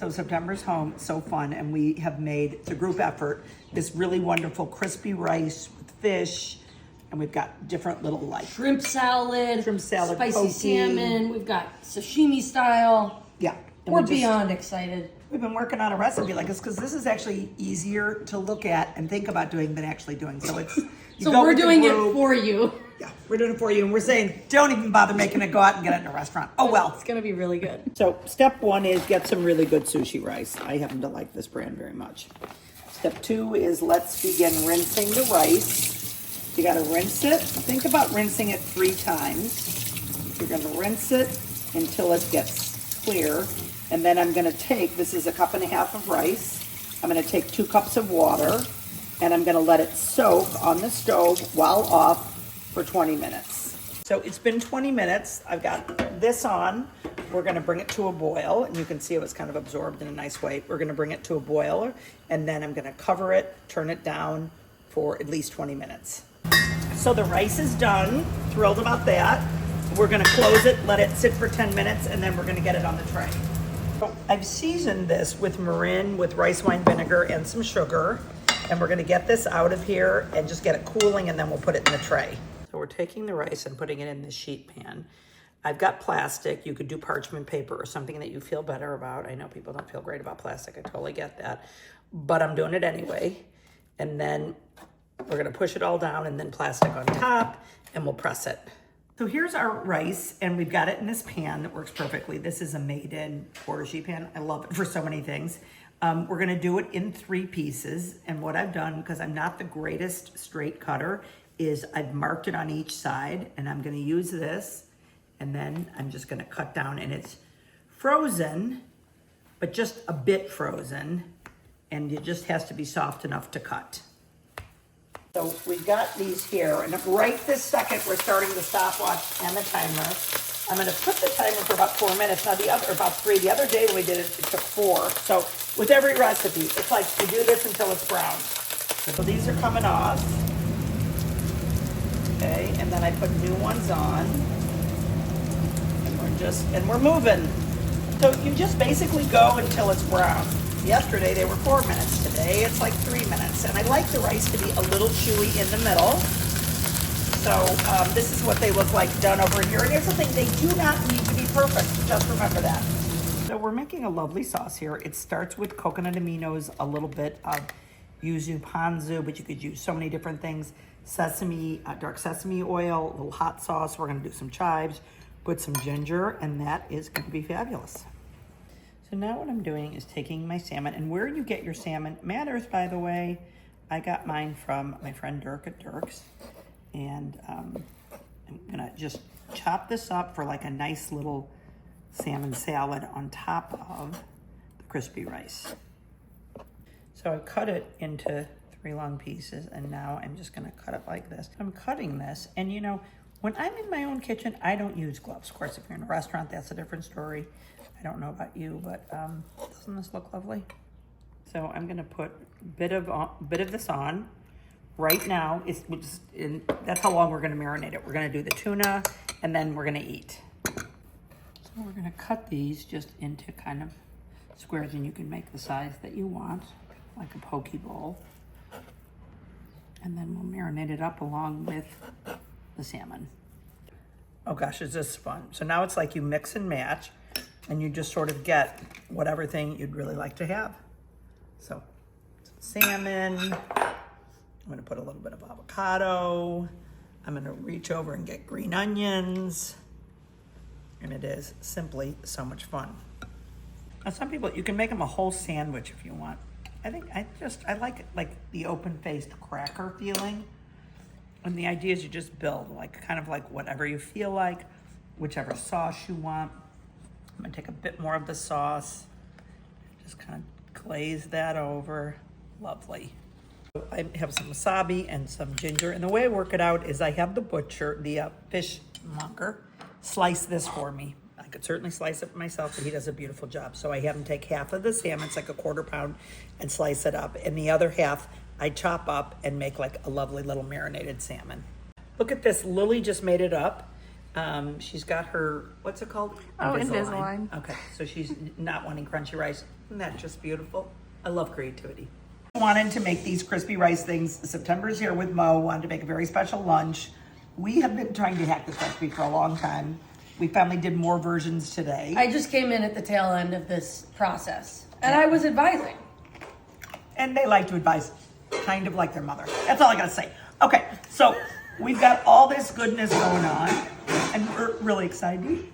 So September's home, so fun, and we have made, it's a group effort, this really wonderful crispy rice with fish, and we've got different little like shrimp salad, spicy poke. salmon. We've got sashimi style. Yeah. We're beyond excited. We've been working on a recipe like this because this is actually easier to look at and think about doing than actually doing. So it's so we're doing it for you. Yeah, we're doing it for you, and we're saying don't even bother making it. Go out and get it in a restaurant. Oh well, it's gonna be really good. So step 1 is get some really good sushi rice. I happen to like this brand very much. Step 2 is let's begin rinsing the rice. You got to rinse it. Think about rinsing it 3 times. You're going to rinse it until it gets clear. And then I'm going to take, this is 1.5 cups of rice. I'm going to take 2 cups of water, and I'm going to let it soak on the stove while off for 20 minutes. So it's been 20 minutes. I've got this on. We're going to bring it to a boil, and you can see it was kind of absorbed in a nice way. We're going to bring it to a boil, and then I'm going to cover it, turn it down for at least 20 minutes. So the rice is done. Thrilled about that. We're going to close it, let it sit for 10 minutes, and then we're going to get it on the tray. So I've seasoned this with mirin, with rice wine vinegar, and some sugar. And we're going to get this out of here and just get it cooling, and then we'll put it in the tray. So we're taking the rice and putting it in the sheet pan. I've got plastic. You could do parchment paper or something that you feel better about. I know people don't feel great about plastic. I totally get that. But I'm doing it anyway. And then we're going to push it all down and then plastic on top, and we'll press it. So here's our rice, and we've got it in this pan that works perfectly. This is a made-in portage pan. I love it for so many things. We're going to do it in 3 pieces. And what I've done, because I'm not the greatest straight cutter, is I've marked it on each side, and I'm going to use this, and then I'm just going to cut down, and it's frozen, but just a bit frozen, and it just has to be soft enough to cut. So we've got these here, and right this second, we're starting the stopwatch and the timer. I'm gonna put the timer for about 4 minutes. Now about 3. The other day when we did it, it took 4. So with every recipe, it's like you do this until it's brown. So these are coming off. Okay, and then I put new ones on. And we're moving. So you just basically go until it's brown. Yesterday they were 4 minutes. Today it's like 3 minutes. And I like the rice to be a little chewy in the middle. So this is what they look like done over here. And here's the thing, they do not need to be perfect. Just remember that. So we're making a lovely sauce here. It starts with coconut aminos, a little bit of yuzu ponzu, but you could use so many different things. Sesame, dark sesame oil, a little hot sauce. We're gonna do some chives, put some ginger, and that is gonna be fabulous. So now what I'm doing is taking my salmon, and where you get your salmon matters, by the way. I got mine from my friend Dirk at Dirk's, and I'm gonna just chop this up for like a nice little salmon salad on top of the crispy rice. So I cut it into 3 long pieces, and now I'm just gonna cut it like this. I'm cutting this, and you know, when I'm in my own kitchen, I don't use gloves. Of course, if you're in a restaurant, that's a different story. I don't know about you, but doesn't this look lovely? So I'm gonna put a bit of this on. Right now, that's how long we're gonna marinate it. We're gonna do the tuna, and then we're gonna eat. So we're gonna cut these just into kind of squares, and you can make the size that you want, like a poke bowl. And then we'll marinate it up along with the salmon. Oh gosh, is this fun. So now it's like you mix and match, and you just sort of get whatever thing you'd really like to have. So salmon, I'm gonna put a little bit of avocado. I'm gonna reach over and get green onions. And it is simply so much fun. Now some people, you can make them a whole sandwich if you want. I think I like it like the open-faced cracker feeling. And the idea is you just build kind of like whatever you feel like, whichever sauce you want. I'm gonna take a bit more of the sauce, just kind of glaze that over. Lovely. I have some wasabi and some ginger, and the way I work it out is I have the butcher, the fishmonger, slice this for me. I could certainly slice it myself, but he does a beautiful job. So I have him take half of the salmon, it's like a 1/4 pound, and slice it up, and the other half I chop up and make like a lovely little marinated salmon. Look at this, Lily just made it up. She's got her, what's it called? Oh, Invisalign. Okay, so she's not wanting crunchy rice. Isn't that just beautiful? I love creativity. Wanted to make these crispy rice things. September's here with Mo. Wanted to make a very special lunch. We have been trying to hack this recipe for a long time. We finally did more versions today. I just came in at the tail end of this process, and I was advising. And they like to advise, kind of like their mother. That's all I gotta say. Okay, so we've got all this goodness going on, and we're really excited.